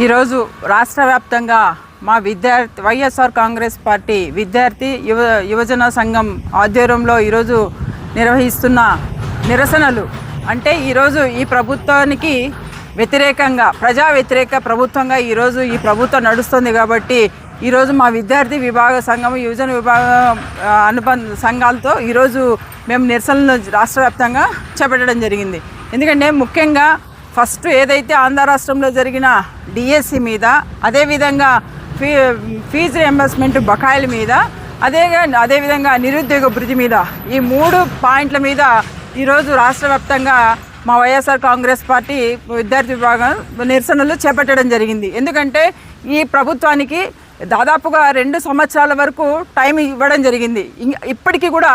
ఈరోజు రాష్ట్ర వ్యాప్తంగా మా వైఎస్ఆర్ కాంగ్రెస్ పార్టీ విద్యార్థి యువజన సంఘం ఆధ్వర్యంలో ఈరోజు నిర్వహిస్తున్న నిరసనలు అంటే ఈరోజు ఈ ప్రభుత్వానికి వ్యతిరేకంగా ప్రజా వ్యతిరేక ప్రభుత్వంగా ఈరోజు ఈ ప్రభుత్వం నడుస్తుంది కాబట్టి ఈరోజు మా విద్యార్థి విభాగ సంఘం యువజన విభాగ అనుబంధ సంఘాలతో ఈరోజు మేము నిరసనలు రాష్ట్ర వ్యాప్తంగా చేపట్టడం జరిగింది. ఎందుకంటే ముఖ్యంగా ఫస్ట్ ఏదైతే ఆంధ్ర రాష్ట్రంలో జరిగిన డిఎస్సి మీద, అదేవిధంగా ఫీజు రియంబర్స్మెంట్ బకాయిల మీద, అదేవిధంగా నిరుద్యోగ భృతి మీద, ఈ 3 పాయింట్ల మీద ఈరోజు రాష్ట్ర వ్యాప్తంగా మా వైఎస్ఆర్ కాంగ్రెస్ పార్టీ విద్యార్థి విభాగం నిరసనలు చేపట్టడం జరిగింది. ఎందుకంటే ఈ ప్రభుత్వానికి దాదాపుగా 2 సంవత్సరాల వరకు టైం ఇవ్వడం జరిగింది. ఇప్పటికీ కూడా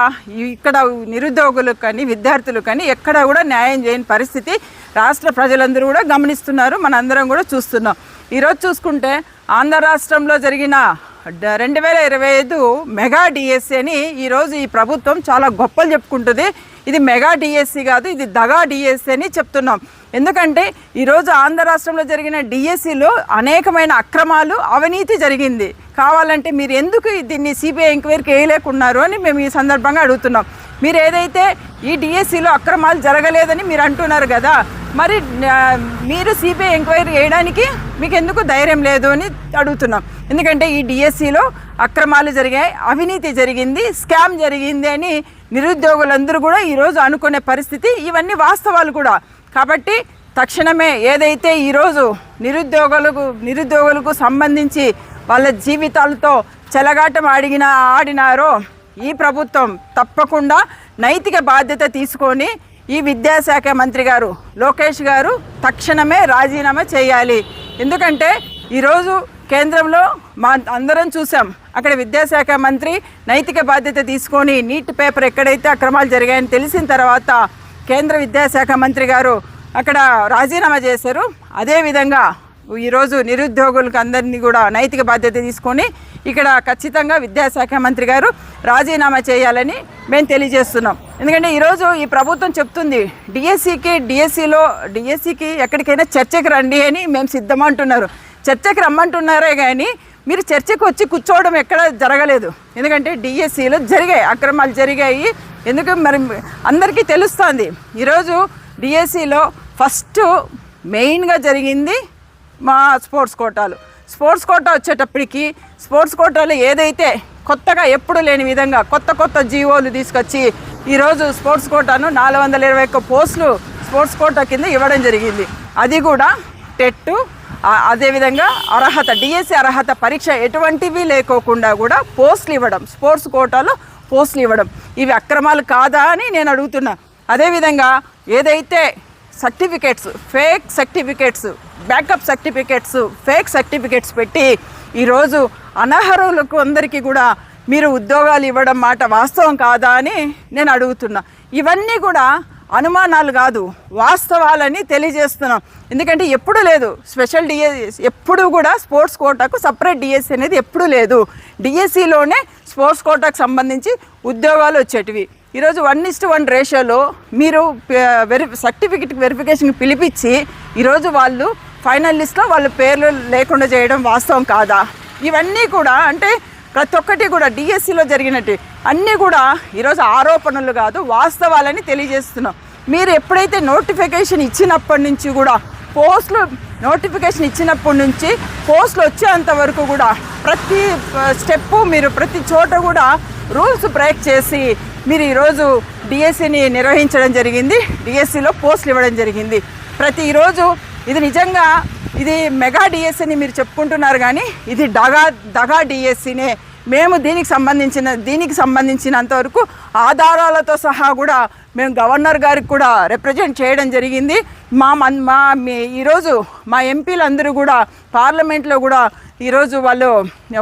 ఇక్కడ నిరుద్యోగులకు కానీ విద్యార్థులకు కానీ ఎక్కడ కూడా న్యాయం చేయని పరిస్థితి రాష్ట్ర ప్రజలందరూ కూడా గమనిస్తున్నారు, మనందరం కూడా చూస్తున్నాం. ఈరోజు చూసుకుంటే ఆంధ్ర రాష్ట్రంలో జరిగిన 2025 మెగా డిఎస్సి అని ఈరోజు ఈ ప్రభుత్వం చాలా గొప్పలు చెప్పుకుంటుంది. ఇది మెగా డిఎస్సి కాదు, ఇది దగా డిఎస్సి అని చెప్తున్నాం. ఎందుకంటే ఈరోజు ఆంధ్ర రాష్ట్రంలో జరిగిన డిఎస్సిలో అనేకమైన అక్రమాలు, అవినీతి జరిగింది. కావాలంటే మీరు ఎందుకు దీన్ని సిబిఐ ఎంక్వైరీకి వేయలేకున్నారు అని మేము ఈ సందర్భంగా అడుగుతున్నాం. మీరు ఏదైతే ఈ డిఎస్సిలో అక్రమాలు జరగలేదని మీరు అంటున్నారు కదా, మరి మీరు సిబిఐ ఎంక్వైరీ చేయడానికి మీకు ఎందుకు ధైర్యం లేదు అని అడుగుతున్నాం. ఎందుకంటే ఈ డిఎస్సిలో అక్రమాలు జరిగాయి, అవినీతి జరిగింది, స్కామ్ జరిగింది అని నిరుద్యోగులందరూ కూడా ఈరోజు అనుకునే పరిస్థితి. ఇవన్నీ వాస్తవాలు కూడా. కాబట్టి తక్షణమే ఏదైతే ఈరోజు నిరుద్యోగులకు సంబంధించి వాళ్ళ జీవితాలతో చెలగాటం ఆడినారో ఈ ప్రభుత్వం తప్పకుండా నైతిక బాధ్యత తీసుకొని ఈ విద్యాశాఖ మంత్రి గారు లోకేష్ గారు తక్షణమే రాజీనామా చేయాలి. ఎందుకంటే ఈరోజు కేంద్రంలో అందరం చూసాం, అక్కడ విద్యాశాఖ మంత్రి నైతిక బాధ్యత తీసుకొని నీట్ పేపర్ ఎక్కడైతే అక్రమాలు జరిగాయని తెలిసిన తర్వాత కేంద్ర విద్యాశాఖ మంత్రి గారు అక్కడ రాజీనామా చేశారు. అదేవిధంగా ఈరోజు నిరుద్యోగులకు అందరినీ కూడా నైతిక బాధ్యత తీసుకొని ఇక్కడ ఖచ్చితంగా విద్యాశాఖ మంత్రి గారు రాజీనామా చేయాలని మేము తెలియజేస్తున్నాం. ఎందుకంటే ఈరోజు ఈ ప్రభుత్వం చెప్తుంది డిఎస్సికి ఎక్కడికైనా చర్చకు రండి అని మేము సిద్ధమంటున్నారు. చర్చకు రమ్మంటున్నారే కానీ మీరు చర్చకు వచ్చి కూర్చోవడం ఎక్కడ జరగలేదు. ఎందుకంటే డిఎస్సిలో అక్రమాలు జరిగాయి. ఎందుకు మరి అందరికీ తెలుస్తుంది. ఈరోజు డిఎస్సిలో ఫస్ట్ మెయిన్గా జరిగింది మా స్పోర్ట్స్ కోటా వచ్చేటప్పటికి స్పోర్ట్స్ కోటాలో ఏదైతే కొత్తగా ఎప్పుడు లేని విధంగా కొత్త జీవోలు తీసుకొచ్చి ఈరోజు స్పోర్ట్స్ కోటాను 421 పోస్టులు స్పోర్ట్స్ కోటా కింద ఇవ్వడం జరిగింది. అది కూడా టెట్, అదేవిధంగా డిఎస్సి అర్హత పరీక్ష ఎటువంటివి లేకోకుండా కూడా పోస్టులు ఇవ్వడం, స్పోర్ట్స్ కోటాలో పోస్టులు ఇవ్వడం ఇవి అక్రమాలు కాదా అని నేను అడుగుతున్నా. అదేవిధంగా ఏదైతే fake certificates, backup certificates, fake certificates పెట్టి ఈరోజు అనర్హులకు అందరికీ కూడా మీరు ఉద్యోగాలు ఇవ్వడం మాట వాస్తవం కాదా అని నేను అడుగుతున్నా. ఇవన్నీ కూడా అనుమానాలు కాదు, వాస్తవాలని తెలియజేస్తున్నాం. ఎందుకంటే ఎప్పుడు లేదు స్పెషల్ డిఎస్సి, ఎప్పుడు కూడా స్పోర్ట్స్ కోటాకు సపరేట్ డిఎస్సి అనేది ఎప్పుడు లేదు. డిఎస్సిలోనే స్పోర్ట్స్ కోటాకు సంబంధించి ఉద్యోగాలు వచ్చేటివి. ఈరోజు 1:1 రేషియోలో మీరు సర్టిఫికెట్ వెరిఫికేషన్కి పిలిపించి ఈరోజు వాళ్ళు ఫైనల్ లిస్ట్లో వాళ్ళ పేర్లు లేకుండా చేయడం వాస్తవం కాదా? ఇవన్నీ కూడా అంటే ప్రతి ఒక్కటి కూడా డిఎస్సిలో జరిగినట్టు అన్నీ కూడా ఈరోజు ఆరోపణలు కాదు, వాస్తవాలని తెలియజేస్తున్నాం. మీరు ఎప్పుడైతే నోటిఫికేషన్ ఇచ్చినప్పటి నుంచి కూడా నోటిఫికేషన్ ఇచ్చినప్పటి నుంచి పోస్టులు వచ్చేంత వరకు కూడా ప్రతి స్టెప్పు మీరు ప్రతి చోట కూడా రూల్స్ బ్రేక్ చేసి మీరు ఈరోజు డిఎస్సిని నిర్వహించడం జరిగింది. డిఎస్సిలో పోస్టులు ఇవ్వడం జరిగింది. ఈరోజు ఇది నిజంగా ఇది మెగా డిఎస్సి అని మీరు చెప్పుకుంటున్నారు కానీ ఇది దగా డిఎస్సినే. మేము దీనికి సంబంధించినంతవరకు ఆధారాలతో సహా కూడా మేము గవర్నర్ గారికి కూడా రిప్రజెంట్ చేయడం జరిగింది. ఈరోజు మా ఎంపీలందరూ కూడా పార్లమెంట్లో కూడా ఈరోజు వాళ్ళు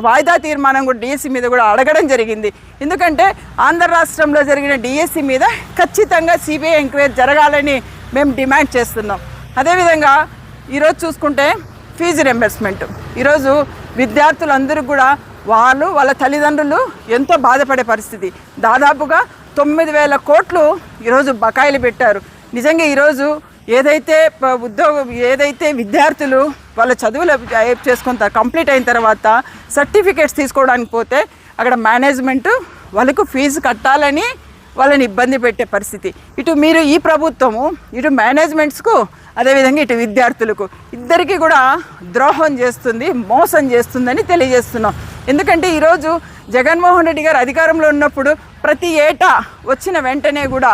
వాయిదా తీర్మానం కూడా డిఎస్సి మీద కూడా అడగడం జరిగింది. ఎందుకంటే ఆంధ్ర రాష్ట్రంలో జరిగిన డిఎస్సి మీద ఖచ్చితంగా సిబిఐ ఎంక్వైరీ జరగాలని మేము డిమాండ్ చేస్తున్నాం. అదేవిధంగా ఈరోజు చూసుకుంటే ఫీజు రియంబర్స్మెంట్, ఈరోజు విద్యార్థులందరూ కూడా వాళ్ళ తల్లిదండ్రులు ఎంతో బాధపడే పరిస్థితి. దాదాపుగా 9,000 కోట్లు ఈరోజు బకాయిలు పెట్టారు. నిజంగా ఈరోజు ఏదైతే విద్యార్థులు వాళ్ళ చదువులు చేసుకున్న కంప్లీట్ అయిన తర్వాత సర్టిఫికేట్స్ తీసుకోవడానికి పోతే అక్కడ మేనేజ్మెంటు వాళ్ళకు ఫీజు కట్టాలని వాళ్ళని ఇబ్బంది పెట్టే పరిస్థితి. ఇటు మీరు ఈ ప్రభుత్వము ఇటు మేనేజ్మెంట్స్కు అదేవిధంగా ఇటు విద్యార్థులకు ఇద్దరికీ కూడా ద్రోహం చేస్తుంది, మోసం చేస్తుందని తెలియజేస్తున్నాం. ఎందుకంటే ఈరోజు జగన్మోహన్ రెడ్డి గారు అధికారంలో ఉన్నప్పుడు ప్రతి ఏటా వచ్చిన వెంటనే కూడా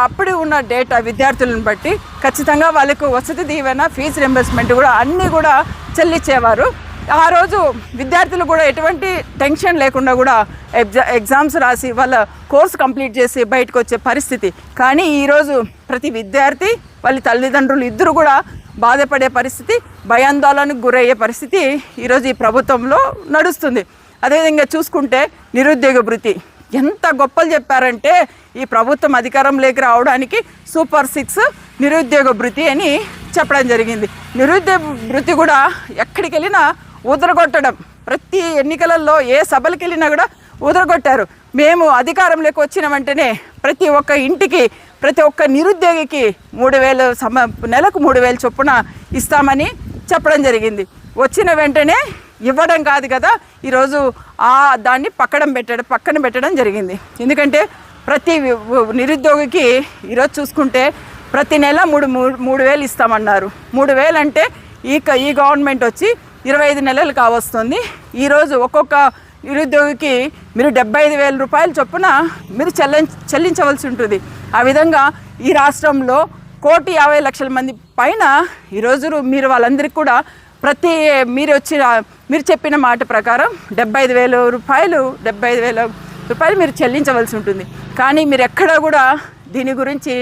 అప్పుడు ఉన్న డేటా విద్యార్థులను బట్టి ఖచ్చితంగా వాళ్ళకు వసతి దీవెన, ఫీజు రింబర్స్మెంట్ కూడా అన్నీ కూడా చెల్లించేవారు. ఆ రోజు విద్యార్థులు కూడా ఎటువంటి టెన్షన్ లేకుండా కూడా ఎగ్జామ్స్ రాసి వాళ్ళ కోర్సు కంప్లీట్ చేసి బయటకు వచ్చే పరిస్థితి. కానీ ఈరోజు ప్రతి విద్యార్థి వాళ్ళ తల్లిదండ్రులు ఇద్దరు కూడా బాధపడే పరిస్థితి, భయాందోళనకు గురయ్యే పరిస్థితి ఈరోజు ఈ ప్రభుత్వంలో నడుస్తుంది. అదేవిధంగా చూసుకుంటే నిరుద్యోగ భృతి ఎంత గొప్పలు చెప్పారంటే ఈ ప్రభుత్వం అధికారంలోకి రావడానికి సూపర్ 6 నిరుద్యోగ భృతి అని చెప్పడం జరిగింది. నిరుద్యోగ భృతి కూడా ఎక్కడికి వెళ్ళినా ఊదరగొట్టడం, ప్రతి ఎన్నికలలో ఏ సభలకు వెళ్ళినా కూడా ఊదరగొట్టారు. మేము అధికారంలోకి వచ్చిన వెంటనే ప్రతి ఒక్క ఇంటికి ప్రతి ఒక్క నిరుద్యోగికి 3,000 నెలకు 3,000 చొప్పున ఇస్తామని చెప్పడం జరిగింది. వచ్చిన వెంటనే ఇవ్వడం కాదు కదా, ఈరోజు దాన్ని పక్కన పెట్టడం జరిగింది. ఎందుకంటే ప్రతి నిరుద్యోగికి ఈరోజు చూసుకుంటే ప్రతి నెల 3,000 ఇస్తామన్నారు. 3,000 అంటే ఈ గవర్నమెంట్ వచ్చి 25 నెలలు కావస్తుంది. ఈరోజు ఒక్కొక్క నిరుద్యోగికి మీరు 75,000 రూపాయల చొప్పున మీరు చెల్లించవలసి ఉంటుంది. ఆ విధంగా ఈ రాష్ట్రంలో 1,50,00,000 మంది పైన ఈరోజు మీరు వాళ్ళందరికీ కూడా మీరు చెప్పిన మాట ప్రకారం 75,000 రూపాయలు మీరు చెల్లించవలసి ఉంటుంది. కానీ మీరు ఎక్కడా కూడా దీని గురించి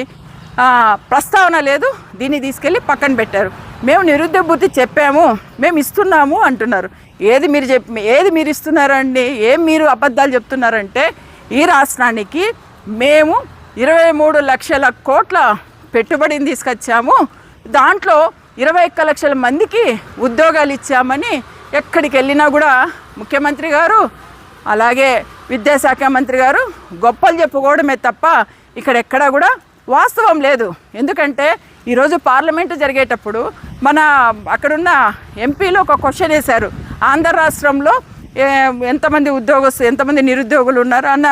ప్రస్తావన లేదు. దీన్ని తీసుకెళ్ళి పక్కన పెట్టారు. మేము నిరుద్యోగ భృతి చెప్పాము, మేము ఇస్తున్నాము అంటున్నారు. ఏది మీరు ఇస్తున్నారండి? మీరు అబద్ధాలు చెప్తున్నారంటే ఈ రాష్ట్రానికి మేము 23 లక్షల కోట్ల పెట్టుబడిని తీసుకొచ్చాము, దాంట్లో 21 లక్షల మందికి ఉద్యోగాలు ఇచ్చామని ఎక్కడికి వెళ్ళినా కూడా ముఖ్యమంత్రి గారు అలాగే విద్యాశాఖ మంత్రి గారు గొప్పలు చెప్పుకోవడమే తప్ప ఇక్కడ ఎక్కడా కూడా వాస్తవం లేదు. ఎందుకంటే ఈరోజు పార్లమెంటు జరిగేటప్పుడు అక్కడున్న ఎంపీలు ఒక క్వశ్చన్ వేశారు, ఆంధ్ర రాష్ట్రంలో ఎంతమంది నిరుద్యోగులు ఉన్నారు అన్న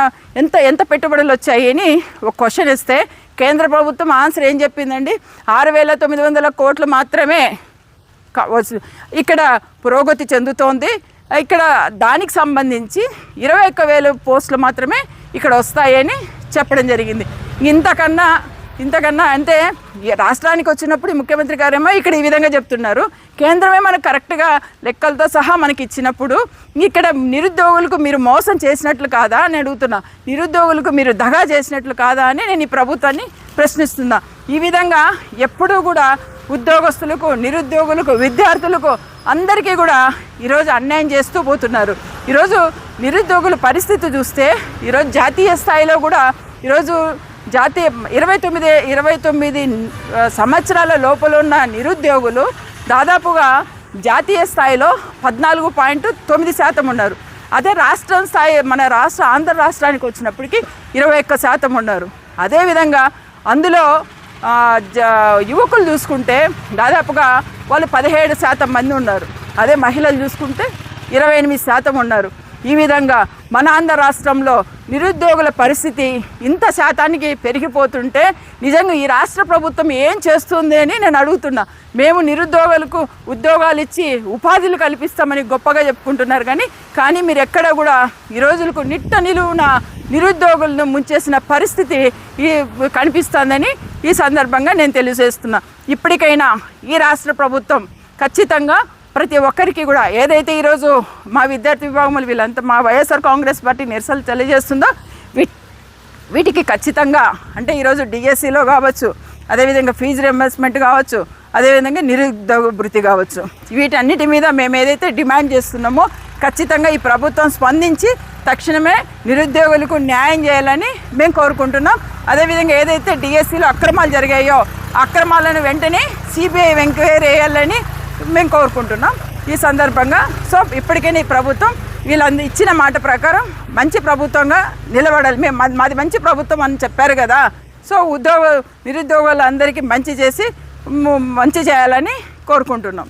ఎంత పెట్టుబడులు వచ్చాయి అని ఒక క్వశ్చన్ ఇస్తే కేంద్ర ప్రభుత్వం ఆన్సర్ ఏం చెప్పిందండి? 6,900 కోట్లు మాత్రమే ఇక్కడ పురోగతి చెందుతోంది. ఇక్కడ దానికి సంబంధించి 21,000 పోస్టులు మాత్రమే ఇక్కడ వస్తాయని చెప్పడం జరిగింది. ఇంతకన్నా అంటే రాష్ట్రానికి వచ్చినప్పుడు ముఖ్యమంత్రి గారేమో ఇక్కడ ఈ విధంగా చెప్తున్నారు, కేంద్రమే మనకు కరెక్ట్గా లెక్కలతో సహా మనకి ఇచ్చినప్పుడు ఇక్కడ నిరుద్యోగులకు మీరు మోసం చేసినట్లు కాదా అని అడుగుతున్నా, నిరుద్యోగులకు మీరు దగా చేసినట్లు కాదా అని నేను ఈ ప్రభుత్వాన్ని ప్రశ్నిస్తున్నా. ఈ విధంగా ఎప్పుడూ కూడా ఉద్యోగస్తులకు, నిరుద్యోగులకు, విద్యార్థులకు అందరికీ కూడా ఈరోజు అన్యాయం చేస్తూ పోతున్నారు. ఈరోజు నిరుద్యోగుల పరిస్థితి చూస్తే ఈరోజు జాతీయ స్థాయిలో కూడా ఈరోజు 29 సంవత్సరాల లోపల ఉన్న నిరుద్యోగులు దాదాపుగా జాతీయ స్థాయిలో 14.9% ఉన్నారు. అదే రాష్ట్రం స్థాయి ఆంధ్ర రాష్ట్రానికి వచ్చినప్పటికీ 21% ఉన్నారు. అదేవిధంగా అందులో యువకులు చూసుకుంటే దాదాపుగా వాళ్ళు 17% మంది ఉన్నారు. అదే మహిళలు చూసుకుంటే 28% ఉన్నారు. ఈ విధంగా మన ఆంధ్ర రాష్ట్రంలో నిరుద్యోగుల పరిస్థితి ఇంత శాతానికి పెరిగిపోతుంటే నిజంగా ఈ రాష్ట్ర ప్రభుత్వం ఏం చేస్తుంది అని నేను అడుగుతున్నా. మేము నిరుద్యోగులకు ఉద్యోగాలు ఇచ్చి ఉపాధులు కల్పిస్తామని గొప్పగా చెప్పుకుంటున్నారు, కానీ మీరు ఎక్కడ కూడా ఈ రోజులకు నిలువున నిరుద్యోగులను ముంచేసిన పరిస్థితి కనిపిస్తుందని ఈ సందర్భంగా నేను తెలియజేస్తున్నా. ఇప్పటికైనా ఈ రాష్ట్ర ప్రభుత్వం ఖచ్చితంగా ప్రతి ఒక్కరికి కూడా ఏదైతే ఈరోజు మా విద్యార్థి విభాగములు వీళ్ళంతా మా వైఎస్ఆర్ కాంగ్రెస్ పార్టీ నిరసనలు తెలియజేస్తుందో వీటికి ఖచ్చితంగా అంటే ఈరోజు డిఎస్సిలో కావచ్చు, అదేవిధంగా ఫీజు రింబర్స్మెంట్ కావచ్చు, అదేవిధంగా నిరుద్యోగ భృతి కావచ్చు, వీటన్నిటి మీద మేము ఏదైతే డిమాండ్ చేస్తున్నామో ఖచ్చితంగా ఈ ప్రభుత్వం స్పందించి తక్షణమే నిరుద్యోగులకు న్యాయం చేయాలని మేము కోరుకుంటున్నాం. అదేవిధంగా ఏదైతే డిఎస్సిలో అక్రమాలు జరిగాయో అక్రమాలను వెంటనే సిబిఐ ఎంక్వైరీ వేయాలని మేము కోరుకుంటున్నాం. ఈ సందర్భంగా ఇప్పటికైనా ఈ ప్రభుత్వం వీళ్ళందరూ ఇచ్చిన మాట ప్రకారం మంచి ప్రభుత్వంగా నిలబడాలి. మాది మంచి ప్రభుత్వం అని చెప్పారు కదా, నిరుద్యోగులందరికీ మంచి చేయాలని కోరుకుంటున్నాం.